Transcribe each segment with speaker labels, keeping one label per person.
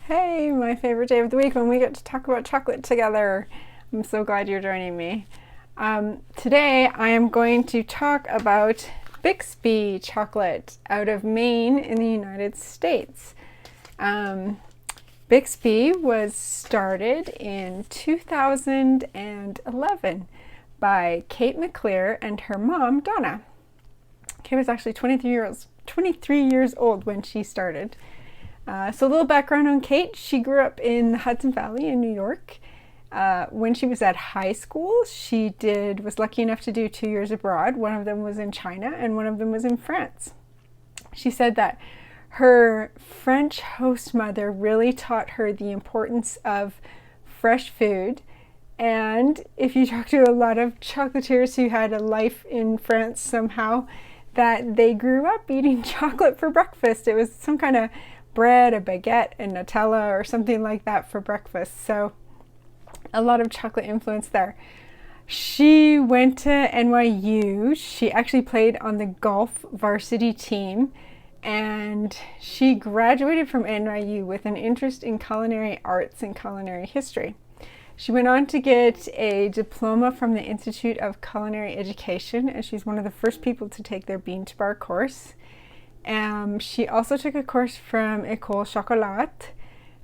Speaker 1: Hey, my favorite day of the week when we get to talk about chocolate together. I'm so glad you're joining me. Today I am going to talk about Bixby chocolate out of Maine in the United States. Bixby was started in 2011 by Kate McAleer and her mom, Donna. Kate was actually 23 years old when she started. So a little background on Kate. She grew up in the Hudson Valley in New York. When she was at high school, she was lucky enough to do 2 years abroad. One of them was in China and one of them was in France. She said that her French host mother really taught her the importance of fresh food. And if you talk to a lot of chocolatiers who had a life in France somehow, that they grew up eating chocolate for breakfast. It was some kind of bread, a baguette, and Nutella or something like that for breakfast. So a lot of chocolate influence there. She went to NYU. She actually played on the golf varsity team, and she graduated from NYU with an interest in culinary arts and culinary history. She went on to get a diploma from the Institute of Culinary Education, and she's one of the first people to take their bean to bar course. She also took a course from École Chocolat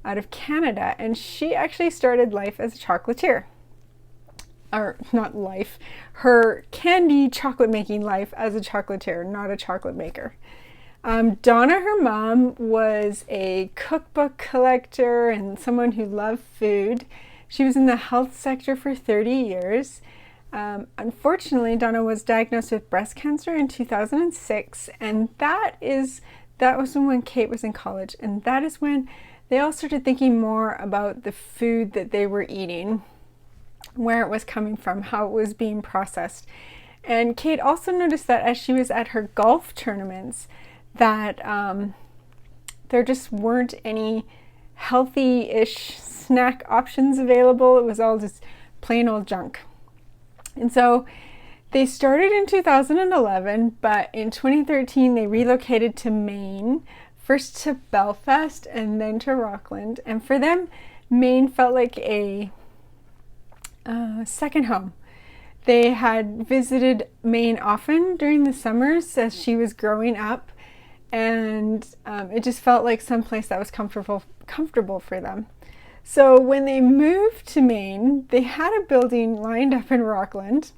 Speaker 1: out of Canada, and she actually started life as a chocolatier. Or not life, her candy chocolate making life as a chocolatier, not a chocolate maker. Donna, her mom, was a cookbook collector and someone who loved food. She was in the health sector for 30 years. Unfortunately, Donna was diagnosed with breast cancer in 2006, and that was when Kate was in college, and that is when they all started thinking more about the food that they were eating, where it was coming from, how it was being processed. And Kate also noticed that as she was at her golf tournaments, that there just weren't any healthy-ish snack options available. It was all just plain old junk. And so they started in 2011, but in 2013 they relocated to Maine, first to Belfast and then to Rockland. And for them, Maine felt like a second home. They had visited Maine often during the summers as she was growing up, and it just felt like someplace that was comfortable for them. So when they moved to Maine, they had a building lined up in Rockland,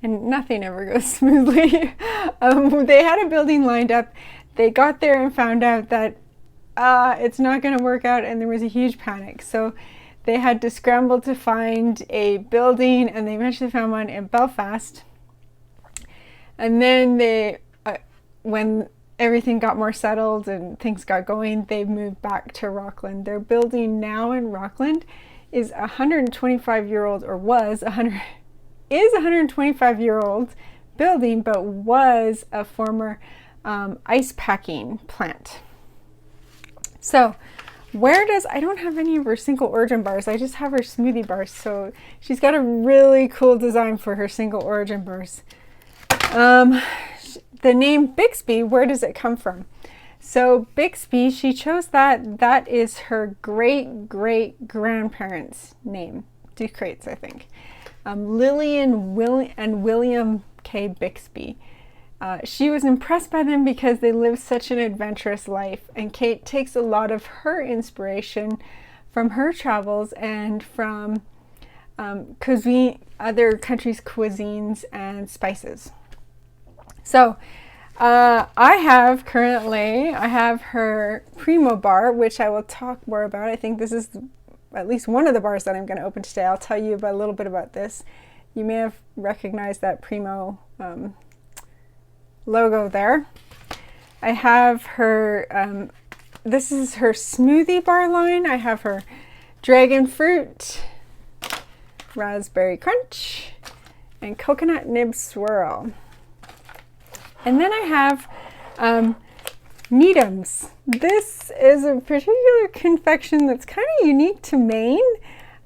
Speaker 1: and nothing ever goes smoothly. They had a building lined up. They got there and found out that it's not going to work out, and there was a huge panic. So they had to scramble to find a building, and they eventually found one in Belfast. And then when everything got more settled and things got going, they moved back to Rockland. Their building now in Rockland is 125-year-old, or is a 125-year-old building, but was a former ice packing plant. So I don't have any of her single origin bars. I just have her smoothie bars. So she's got a really cool design for her single origin bars. The name Bixby, where does it come from? So Bixby, she chose that is her great-great-grandparents' name. Ducrates, I think. Lillian and William K. Bixby. She was impressed by them because they lived such an adventurous life, and Kate takes a lot of her inspiration from her travels and from other countries' cuisines and spices. So I have her Primo bar, which I will talk more about. I think this is at least one of the bars that I'm going to open today. I'll tell you a little bit about this. You may have recognized that Primo logo there. I have her, this is her smoothie bar line. I have her dragon fruit, raspberry crunch, and coconut nib swirl. And then I have Needham's. This is a particular confection that's kind of unique to Maine.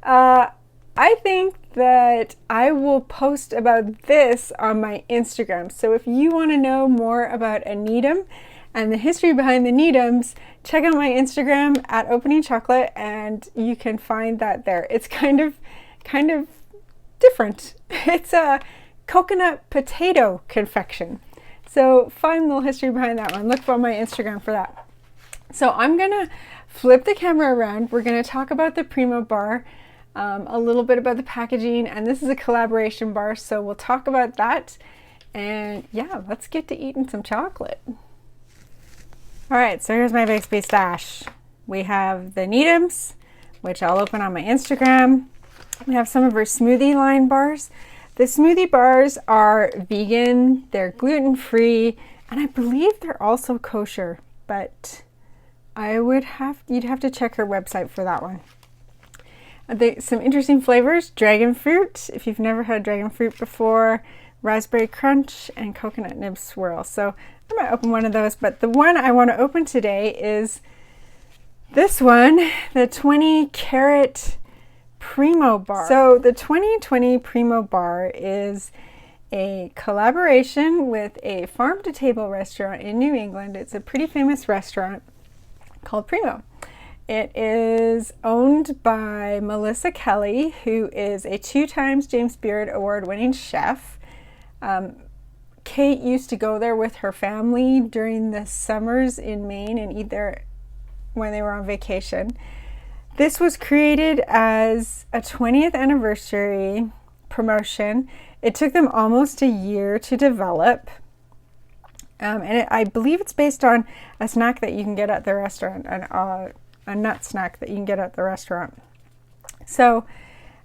Speaker 1: I think that I will post about this on my Instagram. So if you want to know more about a Needham and the history behind the Needhams, check out my Instagram at Opening Chocolate, and you can find that there. It's kind of different. It's a coconut potato confection. So fun little history behind that one. Look on my Instagram for that. So I'm gonna flip the camera around. We're gonna talk about the Primo bar, a little bit about the packaging, and this is a collaboration bar, so we'll talk about that. And yeah, let's get to eating some chocolate. All right, so here's my Bixby stash. We have the Needhams, which I'll open on my Instagram. We have some of our smoothie line bars. The smoothie bars are vegan, they're gluten-free, and I believe they're also kosher, but you'd have to check her website for that one. Some interesting flavors: dragon fruit, if you've never had dragon fruit before, raspberry crunch, and coconut nib swirl. So I might open one of those, but the one I want to open today is this one, the 20 carat Primo bar. So the 2020 Primo bar is a collaboration with a farm-to-table restaurant in New England. It's a pretty famous restaurant called Primo. It is owned by Melissa Kelly, who is a 2 times James Beard award-winning chef. Kate used to go there with her family during the summers in Maine and eat there when they were on vacation. This was created as a 20th anniversary promotion. It took them almost a year to develop. I believe it's based on a snack that you can get at the restaurant, a nut snack that you can get at the restaurant. So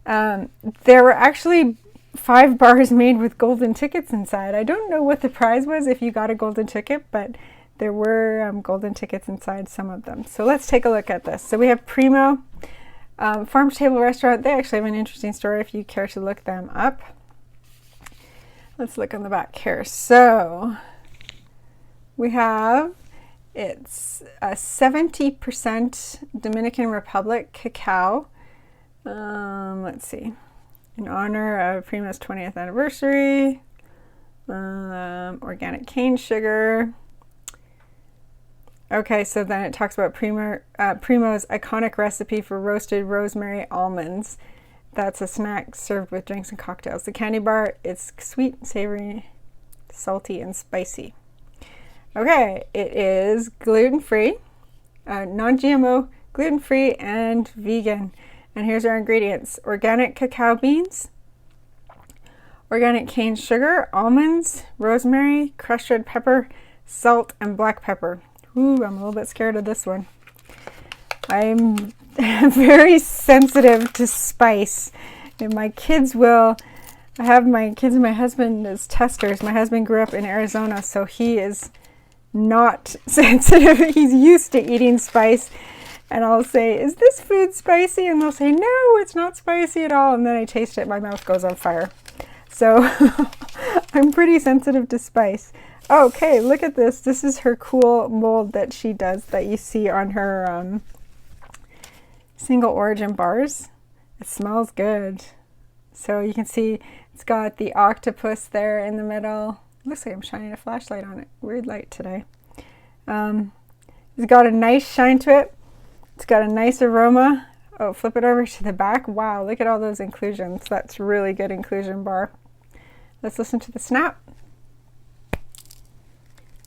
Speaker 1: there were actually 5 bars made with golden tickets inside. I don't know what the prize was if you got a golden ticket, but there were golden tickets inside some of them. So let's take a look at this. So we have Primo, Farm to Table Restaurant. They actually have an interesting story if you care to look them up. Let's look on the back here. So we have, it's a 70% Dominican Republic cacao. Let's see, in honor of Primo's 20th anniversary. Organic cane sugar. Okay, so then it talks about Primo's iconic recipe for roasted rosemary almonds. That's a snack served with drinks and cocktails. The candy bar, it's sweet, savory, salty, and spicy. Okay, it is gluten-free, non-GMO, gluten-free, and vegan. And here's our ingredients: organic cacao beans, organic cane sugar, almonds, rosemary, crushed red pepper, salt, and black pepper. Ooh, I'm a little bit scared of this one. I'm very sensitive to spice. And my kids will, I have my kids and my husband as testers. My husband grew up in Arizona, so he is not sensitive. He's used to eating spice. And I'll say, "Is this food spicy?" And they'll say, "No, it's not spicy at all." And then I taste it, my mouth goes on fire. So I'm pretty sensitive to spice. Okay, look at this. This is her cool mold that she does that you see on her single origin bars. It smells good. So you can see it's got the octopus there in the middle. Looks like I'm shining a flashlight on it. Weird light today. It's got a nice shine to it. It's got a nice aroma. Oh, flip it over to the back. Wow, look at all those inclusions. That's really good inclusion bar. Let's listen to the snap.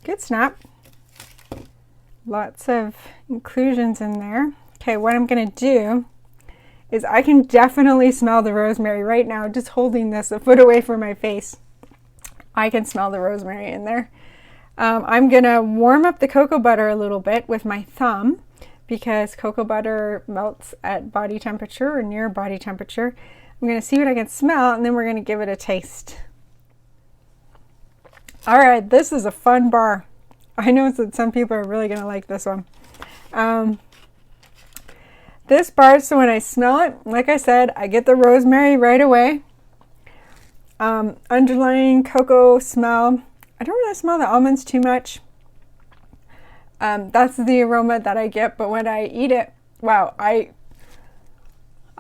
Speaker 1: Good snap. Lots of inclusions in there. Okay, what I'm going to do is I can definitely smell the rosemary right now, just holding this a foot away from my face. I can smell the rosemary in there. I'm going to warm up the cocoa butter a little bit with my thumb because cocoa butter melts at body temperature or near body temperature. I'm going to see what I can smell, and then we're going to give it a taste. All right, this is a fun bar. I know that some people are really going to like this one. This bar, so when I smell it, like I said, I get the rosemary right away. Underlying cocoa smell. I don't really smell the almonds too much. That's the aroma that I get, but when I eat it, wow, I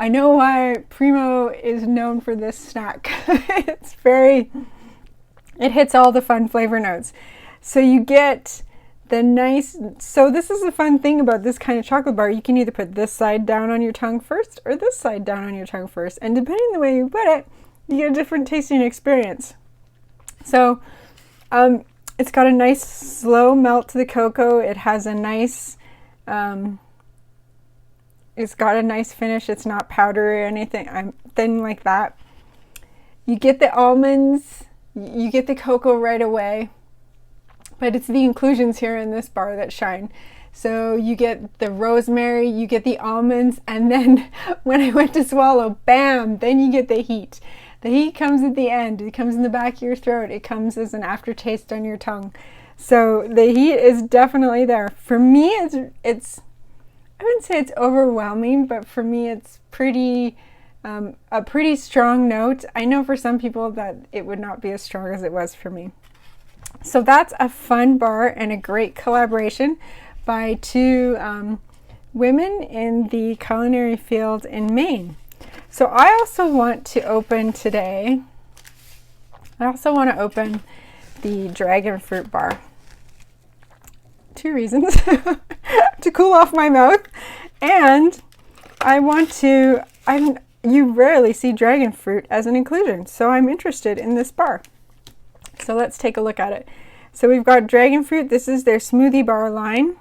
Speaker 1: know why Primo is known for this snack. It hits all the fun flavor notes. So you get So this is a fun thing about this kind of chocolate bar. You can either put this side down on your tongue first or this side down on your tongue first. And depending on the way you put it, you get a different tasting experience. So it's got a nice slow melt to the cocoa. It has a nice, it's got a nice finish. It's not powdery or anything thin like that. You get the almonds, you get the cocoa right away. But it's the inclusions here in this bar that shine. So you get the rosemary, you get the almonds, and then when I went to swallow, bam, then you get the heat. The heat comes at the end. It comes in the back of your throat. It comes as an aftertaste on your tongue. So the heat is definitely there. For me, it's I wouldn't say it's overwhelming, but for me it's a pretty strong note. I know for some people that it would not be as strong as it was for me. So that's a fun bar and a great collaboration by two women in the culinary field in Maine. So I also want to open today, the dragon fruit bar. 2 reasons. To cool off my mouth, and you rarely see dragon fruit as an inclusion, so I'm interested in this bar. So let's take a look at it. So we've got dragon fruit. This is their smoothie bar line.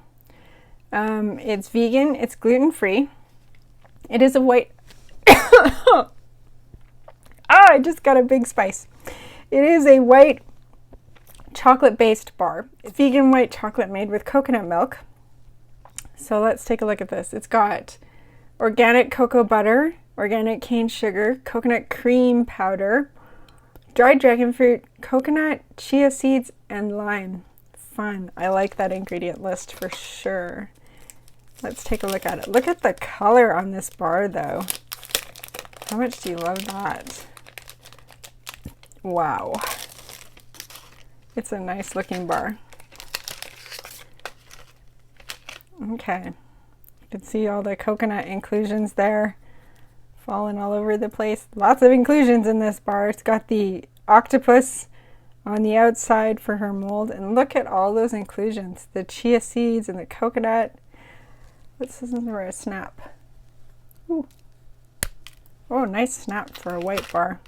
Speaker 1: It's vegan. It's gluten-free. It is a white... I just got a big spice. It is a white chocolate-based bar. It's vegan white chocolate made with coconut milk. So let's take a look at this. It's got organic cocoa butter, organic cane sugar, coconut cream powder, dried dragon fruit, coconut, chia seeds, and lime. Fun. I like that ingredient list for sure. Let's take a look at it. Look at the color on this bar, though. How much do you love that? Wow. It's a nice looking bar. Okay. You can see all the coconut inclusions there. Falling all over the place. Lots of inclusions in this bar. It's got the octopus on the outside for her mold. And look at all those inclusions. The chia seeds and the coconut. This is for a snap. Ooh. Oh, nice snap for a white bar.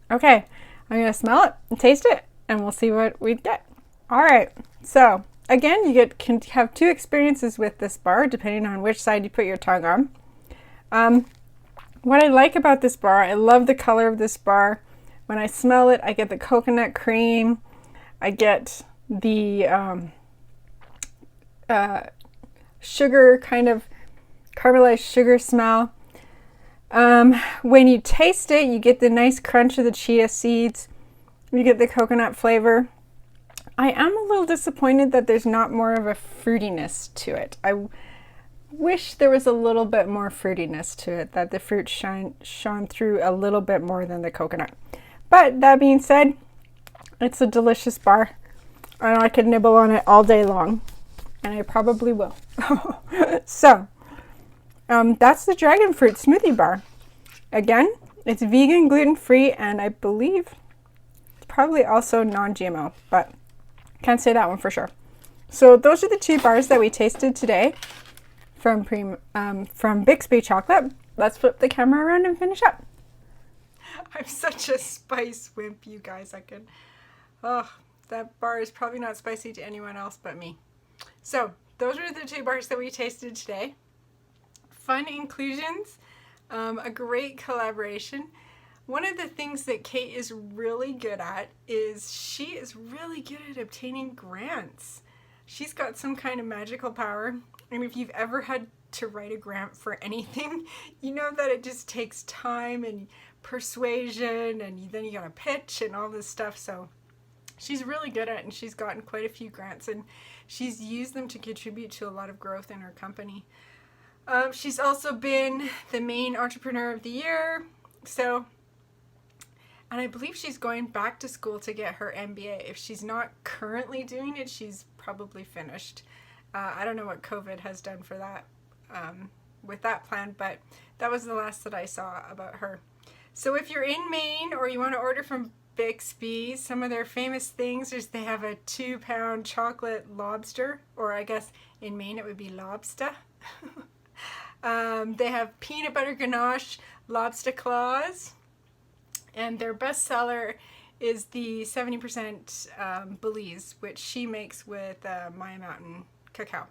Speaker 1: Okay, I'm going to smell it and taste it, and we'll see what we get. All right, so again, you can have 2 experiences with this bar, depending on which side you put your tongue on. What I like about this bar, I love the color of this bar. When I smell it, I get the coconut cream. I get the sugar, kind of caramelized sugar smell. When you taste it, you get the nice crunch of the chia seeds. You get the coconut flavor. I am a little disappointed that there's not more of a fruitiness to it. I wish there was a little bit more fruitiness to it, that the fruit shone through a little bit more than the coconut. But that being said, it's a delicious bar, and I could nibble on it all day long, and I probably will. So, that's the dragon fruit smoothie bar. Again, it's vegan, gluten-free, and I believe it's probably also non-GMO, but can't say that one for sure. So those are the 2 bars that we tasted today from Bixby chocolate. Let's flip the camera around and finish up. I'm such a spice wimp, you guys. That bar is probably not spicy to anyone else but me. So those are the 2 bars that we tasted today. Fun inclusions, a great collaboration. One of the things that Kate is really good at is she is really good at obtaining grants. She's got some kind of magical power, and if you've ever had to write a grant for anything, you know that it just takes time and persuasion, and then you gotta pitch and all this stuff. So she's really good at it, and she's gotten quite a few grants, and she's used them to contribute to a lot of growth in her company. She's also been the Maine Entrepreneur of the Year. And I believe she's going back to school to get her MBA. If she's not currently doing it, she's probably finished. I don't know what COVID has done for that with that plan, but that was the last that I saw about her. So if you're in Maine or you want to order from Bixby, some of their famous things is they have a 2-pound chocolate lobster, or I guess in Maine it would be lobster. They have peanut butter ganache lobster claws, and their best seller is the 70% Belize, which she makes with Maya Mountain cacao.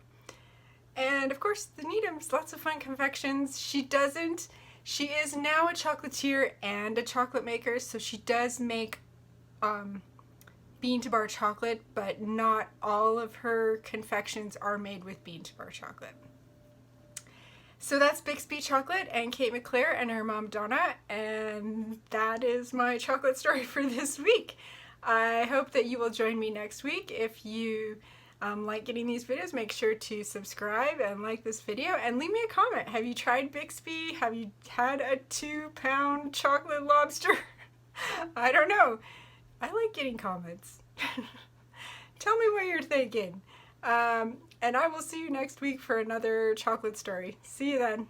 Speaker 1: And of course the Needhams, lots of fun confections. She is now a chocolatier and a chocolate maker, so she does make bean to bar chocolate, but not all of her confections are made with bean to bar chocolate. So that's Bixby Chocolate and Kate McAleer and her mom Donna, and that is my chocolate story for this week. I hope that you will join me next week. If you like getting these videos, make sure to subscribe and like this video and leave me a comment. Have you tried Bixby? Have you had a 2-pound chocolate lobster? I don't know. I like getting comments. Tell me what you're thinking. And I will see you next week for another chocolate story. See you then.